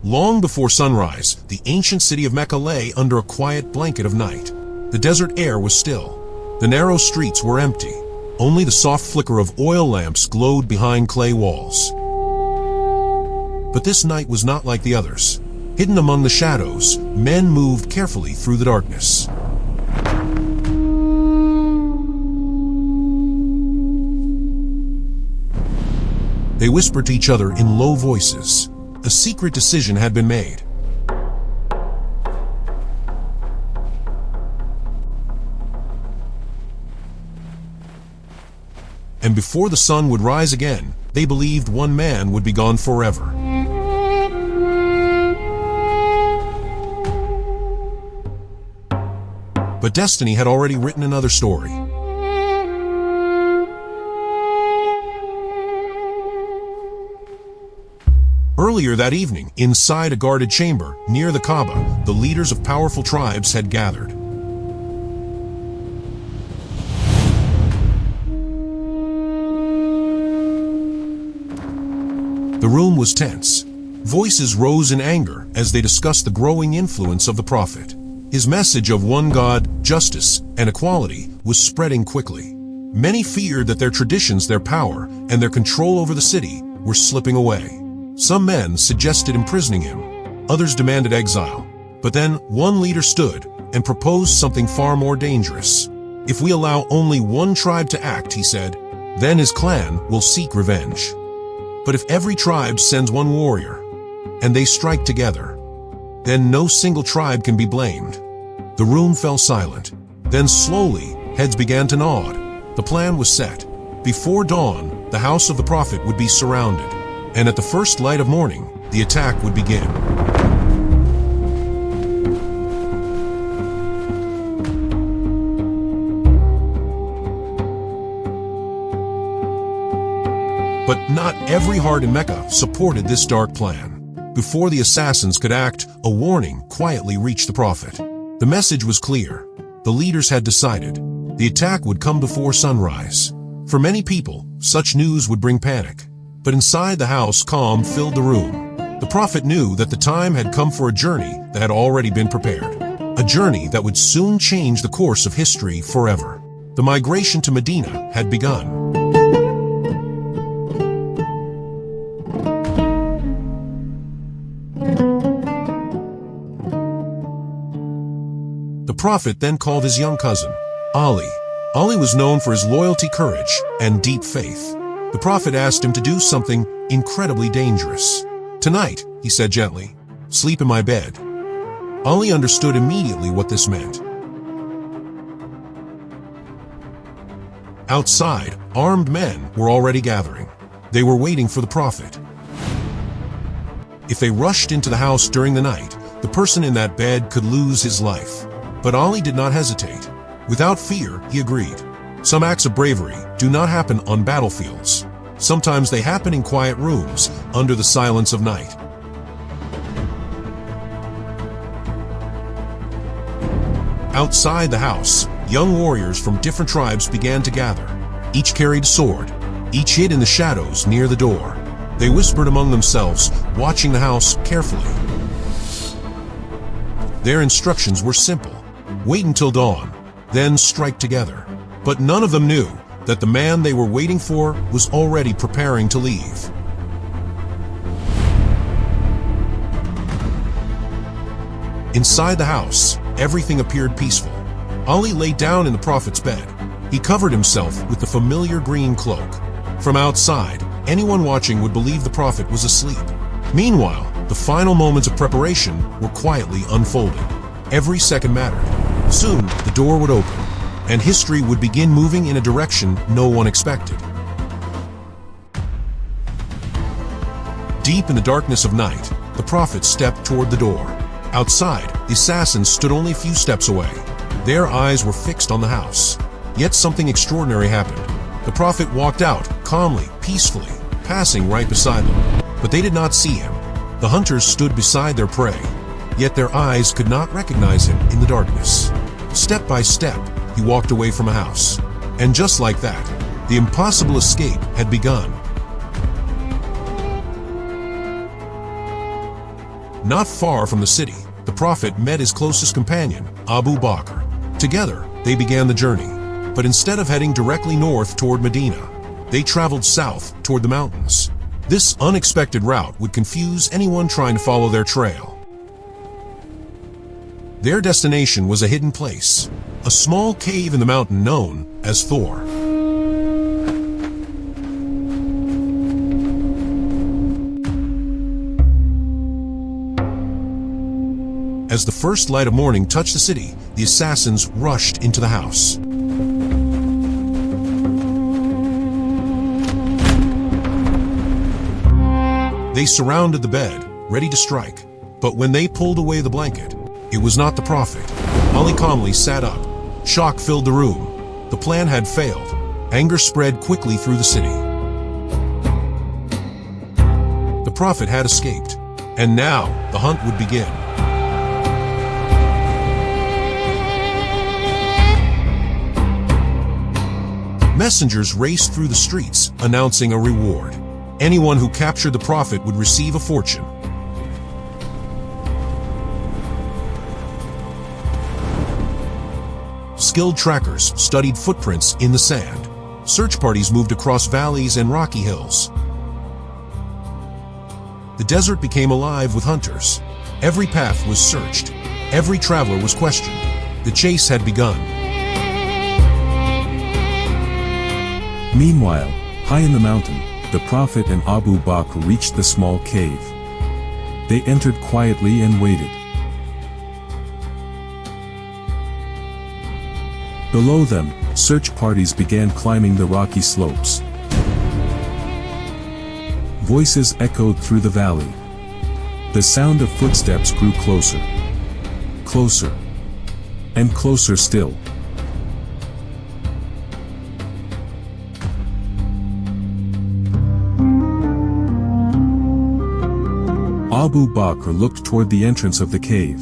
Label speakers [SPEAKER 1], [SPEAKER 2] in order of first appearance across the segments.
[SPEAKER 1] Long before sunrise, the ancient city of Mecca lay under a quiet blanket of night. The desert air was still. The narrow streets were empty. Only the soft flicker of oil lamps glowed behind clay walls. But this night was not like the others. Hidden among the shadows, men moved carefully through the darkness. They whispered to each other in low voices. A secret decision had been made. And before the sun would rise again, they believed one man would be gone forever. But destiny had already written another story. Earlier that evening, inside a guarded chamber near the Kaaba, the leaders of powerful tribes had gathered. The room was tense. Voices rose in anger as they discussed the growing influence of the Prophet. His message of one God, justice, and equality was spreading quickly. Many feared that their traditions, their power, and their control over the city were slipping away. Some men suggested imprisoning him. Others demanded exile. But then one leader stood and proposed something far more dangerous. If we allow only one tribe to act, he said, then his clan will seek revenge. But if every tribe sends one warrior, and they strike together, then no single tribe can be blamed. The room fell silent. Then slowly, heads began to nod. The plan was set. Before dawn, the house of the Prophet would be surrounded. And at the first light of morning, the attack would begin. But not every heart in Mecca supported this dark plan. Before the assassins could act, a warning quietly reached the Prophet. The message was clear. The leaders had decided. The attack would come before sunrise. For many people, such news would bring panic. But inside the house, calm filled the room. The Prophet knew that the time had come for a journey that had already been prepared. A journey that would soon change the course of history forever. The migration to Medina had begun. The Prophet then called his young cousin, Ali. Ali was known for his loyalty, courage, and deep faith. The Prophet asked him to do something incredibly dangerous. Tonight, he said gently, sleep in my bed. Ali understood immediately what this meant. Outside, armed men were already gathering. They were waiting for the Prophet. If they rushed into the house during the night, the person in that bed could lose his life. But Ali did not hesitate. Without fear, he agreed. Some acts of bravery do not happen on battlefields. Sometimes they happen in quiet rooms, under the silence of night. Outside the house, young warriors from different tribes began to gather. Each carried a sword. Each hid in the shadows near the door. They whispered among themselves, watching the house carefully. Their instructions were simple. Wait until dawn, then strike together. But none of them knew that the man they were waiting for was already preparing to leave. Inside the house, everything appeared peaceful. Ali lay down in the Prophet's bed. He covered himself with the familiar green cloak. From outside, anyone watching would believe the Prophet was asleep. Meanwhile, the final moments of preparation were quietly unfolding. Every second mattered. Soon, the door would open, and history would begin moving in a direction no one expected. Deep in the darkness of night, the Prophet stepped toward the door. Outside, the assassins stood only a few steps away. Their eyes were fixed on the house. Yet something extraordinary happened. The Prophet walked out, calmly, peacefully, passing right beside them. But they did not see him. The hunters stood beside their prey, yet their eyes could not recognize him in the darkness. Step by step, he walked away from a house. And just like that, the impossible escape had begun. Not far from the city, the Prophet met his closest companion, Abu Bakr. Together, they began the journey. But instead of heading directly north toward Medina, they traveled south toward the mountains. This unexpected route would confuse anyone trying to follow their trail. Their destination was a hidden place, a small cave in the mountain known as Thawr. As the first light of morning touched the city, the assassins rushed into the house. They surrounded the bed, ready to strike. But when they pulled away the blanket, it was not the Prophet. Ali calmly sat up. Shock filled the room. The plan had failed. Anger spread quickly through the city. The Prophet had escaped, and now the hunt would begin. Messengers raced through the streets, announcing a reward. Anyone who captured the Prophet would receive a fortune. Skilled trackers studied footprints in the sand. Search parties moved across valleys and rocky hills. The desert became alive with hunters. Every path was searched. Every traveler was questioned. The chase had begun.
[SPEAKER 2] Meanwhile, high in the mountain, the Prophet and Abu Bakr reached the small cave. They entered quietly and waited. Below them, search parties began climbing the rocky slopes. Voices echoed through the valley. The sound of footsteps grew closer. Closer. And closer still. Abu Bakr looked toward the entrance of the cave.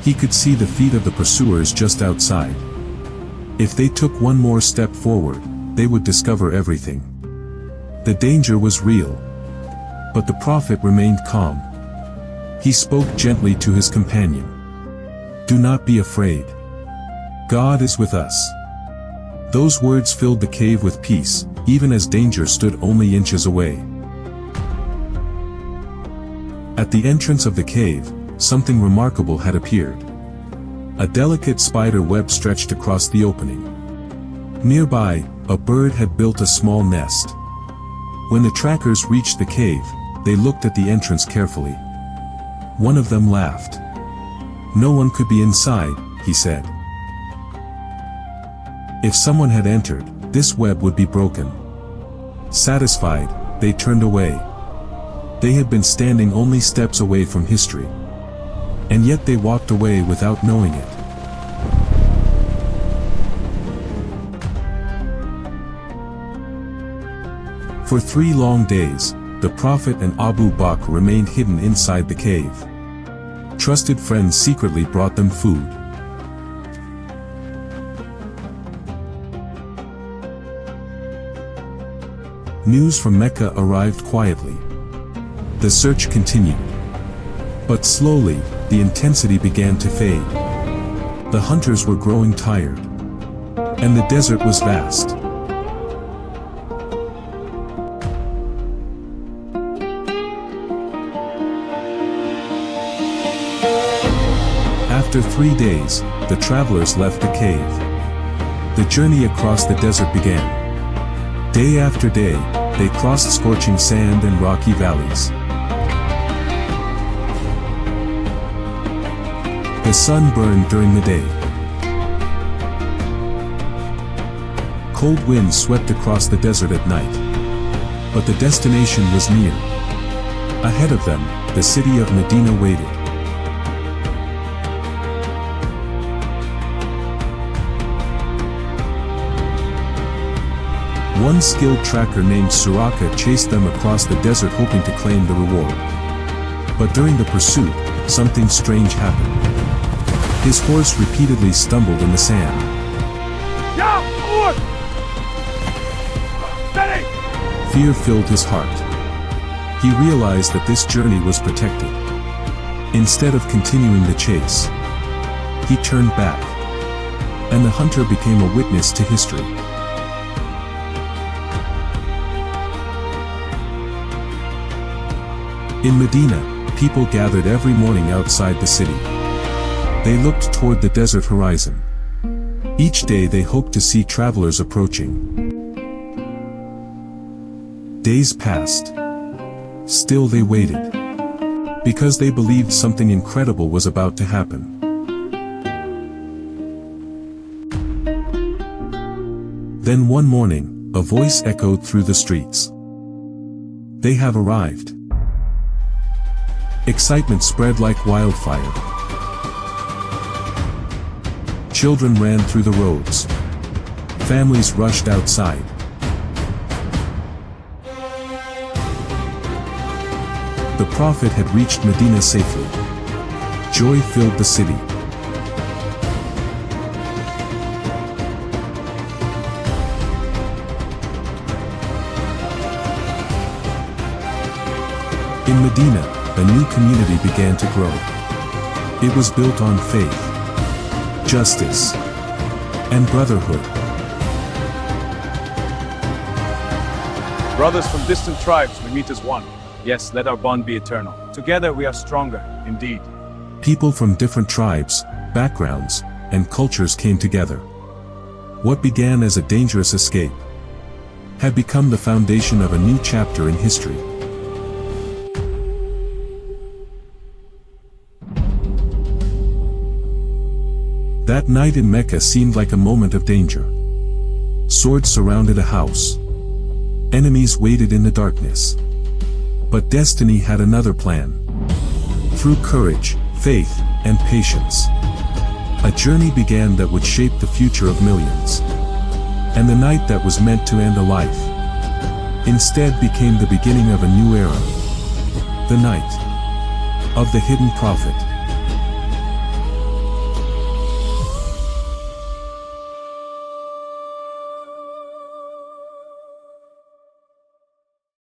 [SPEAKER 2] He could see the feet of the pursuers just outside. If they took one more step forward, they would discover everything. The danger was real. But the Prophet remained calm. He spoke gently to his companion. "Do not be afraid. God is with us." Those words filled the cave with peace, even as danger stood only inches away. At the entrance of the cave, something remarkable had appeared. A delicate spider web stretched across the opening. Nearby, a bird had built a small nest. When the trackers reached the cave, they looked at the entrance carefully. One of them laughed. "No one could be inside," he said. "If someone had entered, this web would be broken." Satisfied, they turned away. They had been standing only steps away from history. And yet they walked away without knowing it. For 3 long days, the Prophet and Abu Bakr remained hidden inside the cave. Trusted friends secretly brought them food. News from Mecca arrived quietly. The search continued. But slowly, the intensity began to fade. The hunters were growing tired. And the desert was vast. After 3 days, the travelers left the cave. The journey across the desert began. Day after day, they crossed scorching sand and rocky valleys. The sun burned during the day. Cold winds swept across the desert at night. But the destination was near. Ahead of them, the city of Medina waited. One skilled tracker named Suraka chased them across the desert hoping to claim the reward. But during the pursuit, something strange happened. His horse repeatedly stumbled in the sand. Fear filled his heart. He realized that this journey was protected. Instead of continuing the chase, he turned back, and the hunter became a witness to history. In Medina, people gathered every morning outside the city. They looked toward the desert horizon. Each day they hoped to see travelers approaching. Days passed. Still they waited, because they believed something incredible was about to happen. Then one morning, a voice echoed through the streets. They have arrived. Excitement spread like wildfire. Children ran through the roads. Families rushed outside. The Prophet had reached Medina safely. Joy filled the city. In Medina, a new community began to grow. It was built on faith, justice, and brotherhood.
[SPEAKER 3] Brothers from distant tribes, we meet as one. Yes, let our bond be eternal. Together we are stronger, indeed.
[SPEAKER 2] People from different tribes, backgrounds, and cultures came together. What began as a dangerous escape had become the foundation of a new chapter in history. That night in Mecca seemed like a moment of danger. Swords surrounded a house. Enemies waited in the darkness. But destiny had another plan. Through courage, faith, and patience, a journey began that would shape the future of millions. And the night that was meant to end a life instead became the beginning of a new era. The night of the hidden prophet.